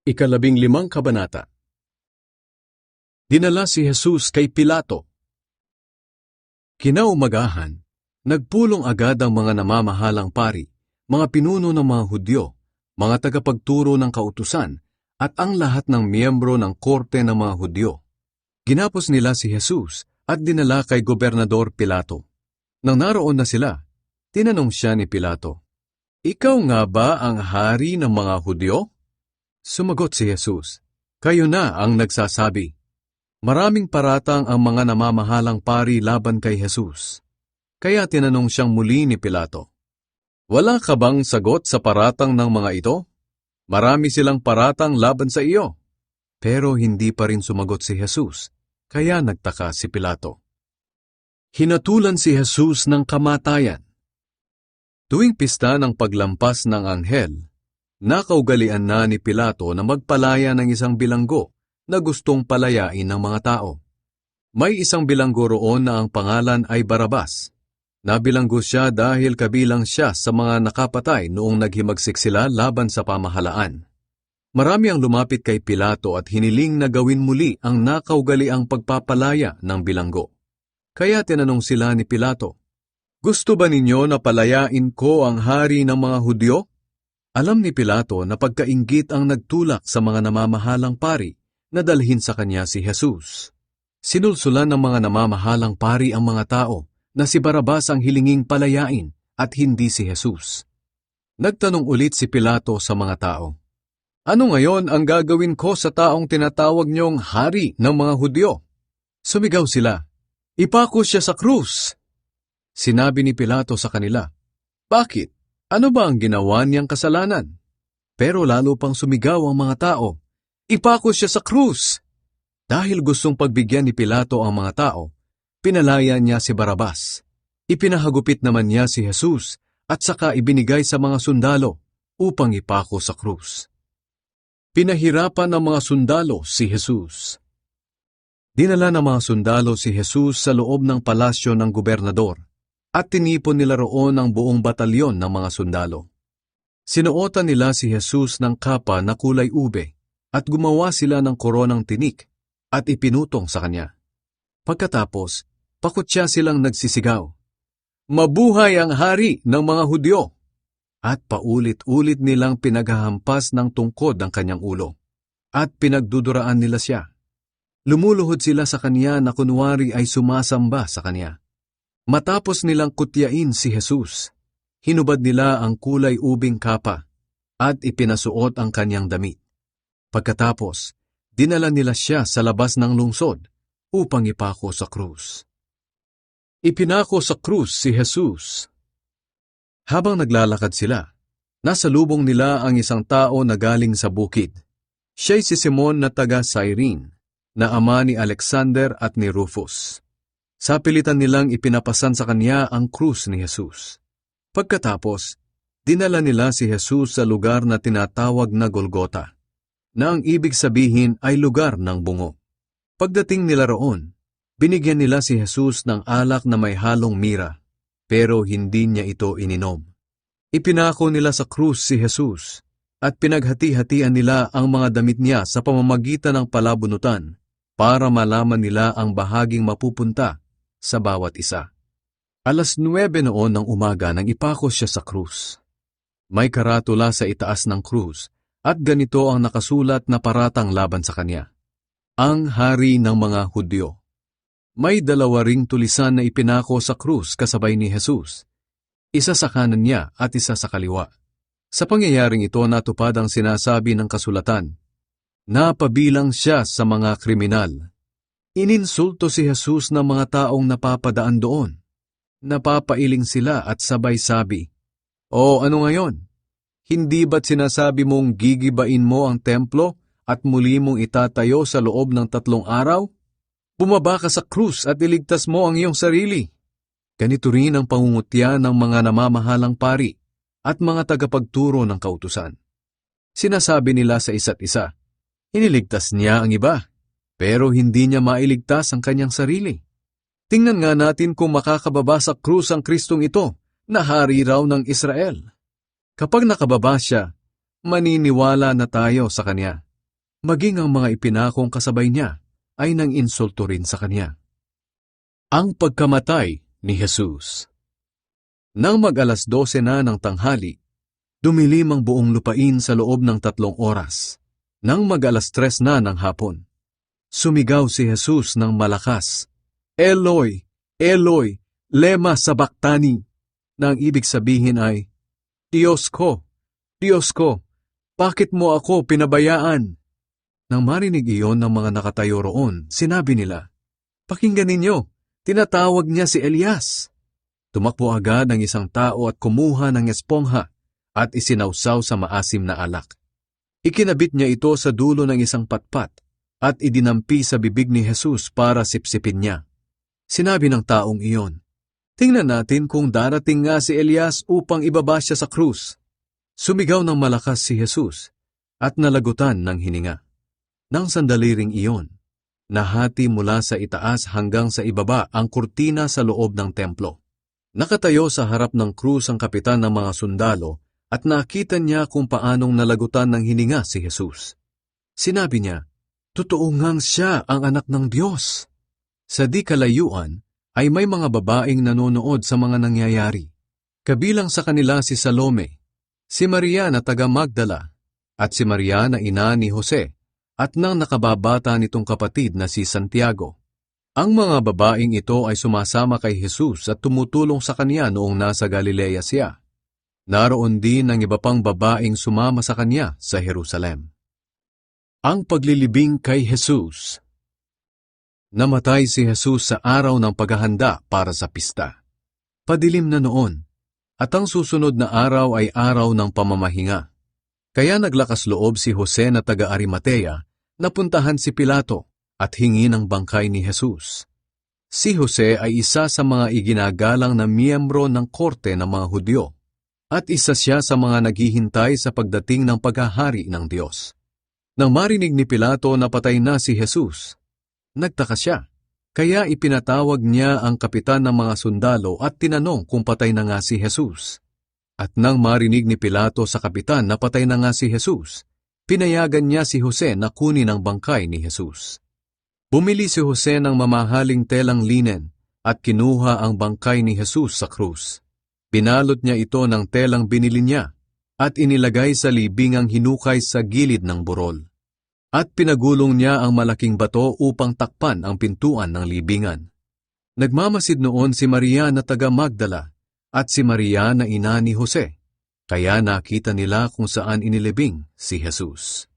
15 Kabanata. Dinala si Jesus kay Pilato. Kinaumagahan, nagpulong agad ang mga namamahalang pari, mga pinuno ng mga Hudyo, mga tagapagturo ng kautusan, at ang lahat ng miyembro ng korte ng mga Hudyo. Ginapos nila si Jesus at dinala kay Gobernador Pilato. Nang naroon na sila, tinanong siya ni Pilato, "Ikaw nga ba ang hari ng mga Hudyo?" Sumagot si Jesus, "Kayo na ang nagsasabi." Maraming paratang ang mga namamahalang pari laban kay Jesus. Kaya tinanong siyang muli ni Pilato, "Wala ka bang sagot sa paratang ng mga ito? Marami silang paratang laban sa iyo." Pero hindi pa rin sumagot si Jesus, kaya nagtaka si Pilato. Hinatulan si Jesus ng kamatayan. Tuwing pista ng paglampas ng anghel, nakaugalian na ni Pilato na magpalaya ng isang bilanggo na gustong palayain ng mga tao. May isang bilanggo roon na ang pangalan ay Barabas. Nabilanggo siya dahil kabilang siya sa mga nakapatay noong naghimagsik sila laban sa pamahalaan. Marami ang lumapit kay Pilato at hiniling na gawin muli ang nakaugaliang pagpapalaya ng bilanggo. Kaya tinanong sila ni Pilato, "Gusto ba ninyo na palayain ko ang hari ng mga Hudyo?" Alam ni Pilato na pagkainggit ang nagtulak sa mga namamahalang pari na dalhin sa kanya si Jesus. Sinulsulan ng mga namamahalang pari ang mga tao na si Barabas ang hilinging palayain at hindi si Jesus. Nagtanong ulit si Pilato sa mga tao, "Ano ngayon ang gagawin ko sa taong tinatawag niyong hari ng mga Hudyo?" Sumigaw sila, "Ipako siya sa krus!" Sinabi ni Pilato sa kanila, "Bakit? Ano ba ang ginawa niyang kasalanan?" Pero lalo pang sumigaw ang mga tao, "Ipako siya sa krus!" Dahil gustong pagbigyan ni Pilato ang mga tao, pinalaya niya si Barabas. Ipinahagupit naman niya si Jesus at saka ibinigay sa mga sundalo upang ipako sa krus. Pinahirapan ng mga sundalo si Jesus. Dinala ng mga sundalo si Jesus sa loob ng palasyo ng gobernador at tinipon nila roon ang buong batalyon ng mga sundalo. Sinuotan nila si Jesus ng kapa na kulay ube at gumawa sila ng koronang tinik at ipinutong sa kanya. Pagkatapos, pakutya silang nagsisigaw, "Mabuhay ang hari ng mga Hudyo!" At paulit-ulit nilang pinaghahampas ng tungkod ang kanyang ulo at pinagduduraan nila siya. Lumuluhod sila sa kanya na kunwari ay sumasamba sa kanya. Matapos nilang kutyain si Jesus, hinubad nila ang kulay ubing kapa at ipinasuot ang kanyang damit. Pagkatapos, dinala nila siya sa labas ng lungsod upang ipako sa krus. Ipinako sa krus si Jesus. Habang naglalakad sila, nasa lubong nila ang isang tao na galing sa bukid. Siya'y si Simon na taga Cyrene, na ama ni Alexander at ni Rufus. Sa pilitan nilang ipinapasan sa kanya ang krus ni Jesus. Pagkatapos, dinala nila si Jesus sa lugar na tinatawag na Golgota, na ang ibig sabihin ay lugar ng bungo. Pagdating nila roon, binigyan nila si Jesus ng alak na may halong mira, pero hindi niya ito ininom. Ipinako nila sa krus si Jesus at pinaghati-hatian nila ang mga damit niya sa pamamagitan ng palabunutan para malaman nila ang bahaging mapupunta sa bawat isa. 9:00 noon ng umaga nang ipako siya sa krus. May karatula sa itaas ng krus at ganito ang nakasulat na paratang laban sa kanya, "Ang hari ng mga Hudyo." May 2 ring tulisan na ipinako sa krus kasabay ni Jesus, isa sa kanan niya at isa sa kaliwa. Sa pangyayaring ito natupad ang sinasabi ng kasulatan, "Napabilang siya sa mga kriminal." Ininsulto si Jesus ng mga taong napapadaan doon. Napapailing sila at sabay sabi, "O ano ngayon? Hindi ba't sinasabi mong gigibain mo ang templo at muli mong itatayo sa loob ng 3 araw? Bumaba ka sa krus at iligtas mo ang iyong sarili." Ganito rin ang pangungutya ng mga namamahalang pari at mga tagapagturo ng kautusan. Sinasabi nila sa isa't isa, "Iniligtas niya ang iba, pero hindi niya mailigtas ang kanyang sarili. Tingnan nga natin kung makakababa sa krus ang Kristong ito na hari raw ng Israel. Kapag nakababa siya, maniniwala na tayo sa kanya." Maging ang mga ipinakong kasabay niya ay nang insulto rin sa kanya. Ang pagkamatay ni Jesus. Nang mag-alas 12 na ng tanghali, dumilim ang buong lupain sa loob ng 3 oras. Nang mag-alas 3 na ng hapon, sumigaw si Jesus ng malakas, Eloi, Eloi, lema sabachthani, na ang ibig sabihin ay, Diyos ko, bakit mo ako pinabayaan? Nang marinig iyon ng mga nakatayo roon, sinabi nila, Pakinggan ninyo, tinatawag niya si Elias. Tumakbo agad ang isang tao at kumuha ng espongha at isinawsaw sa maasim na alak. Ikinabit niya ito sa dulo ng isang patpat at idinampi sa bibig ni Jesus para sipsipin niya. Sinabi ng taong iyon, Tingnan natin kung darating nga si Elias upang ibaba siya sa krus. Sumigaw ng malakas si Jesus at nalagutan ng hininga. Nang sandali ring iyon, nahati mula sa itaas hanggang sa ibaba ang kurtina sa loob ng templo. Nakatayo sa harap ng krus ang kapitan ng mga sundalo at nakita niya kung paanong nalagutan ng hininga si Jesus. Sinabi niya, Totoo ngang siya ang anak ng Diyos. Sa di kalayuan ay may mga babaeng nanonood sa mga nangyayari. Kabilang sa kanila si Salome, si Maria na taga Magdala, at si Maria na ina ni Jose, at nang nakababata nitong kapatid na si Santiago. Ang mga babaeng ito ay sumasama kay Jesus at tumutulong sa kanya noong nasa Galilea siya. Naroon din ang iba pang babaeng sumama sa kanya sa Jerusalem. Ang paglilibing kay Jesus. Namatay si Jesus sa araw ng paghahanda para sa pista. Padilim na noon, at ang susunod na araw ay araw ng pamamahinga. Kaya naglakas loob si Jose na taga Arimatea na puntahan si Pilato at hingi ng bangkay ni Jesus. Si Jose ay isa sa mga iginagalang na miyembro ng korte ng mga Hudyo at isa siya sa mga naghihintay sa pagdating ng paghahari ng Diyos. Nang marinig ni Pilato na patay na si Jesus, nagtaka siya, kaya ipinatawag niya ang kapitan ng mga sundalo at tinanong kung patay na nga si Jesus. At nang marinig ni Pilato sa kapitan na patay na nga si Jesus, pinayagan niya si Jose na kunin ang bangkay ni Jesus. Bumili si Jose ng mamahaling telang linen at kinuha ang bangkay ni Jesus sa krus. Binalot niya ito ng telang binili niya at inilagay sa libingang hinukay sa gilid ng burol. At pinagulong niya ang malaking bato upang takpan ang pintuan ng libingan. Nagmamasid noon si Maria na taga Magdala at si Maria na ina ni Jose, kaya nakita nila kung saan inilibing si Jesus.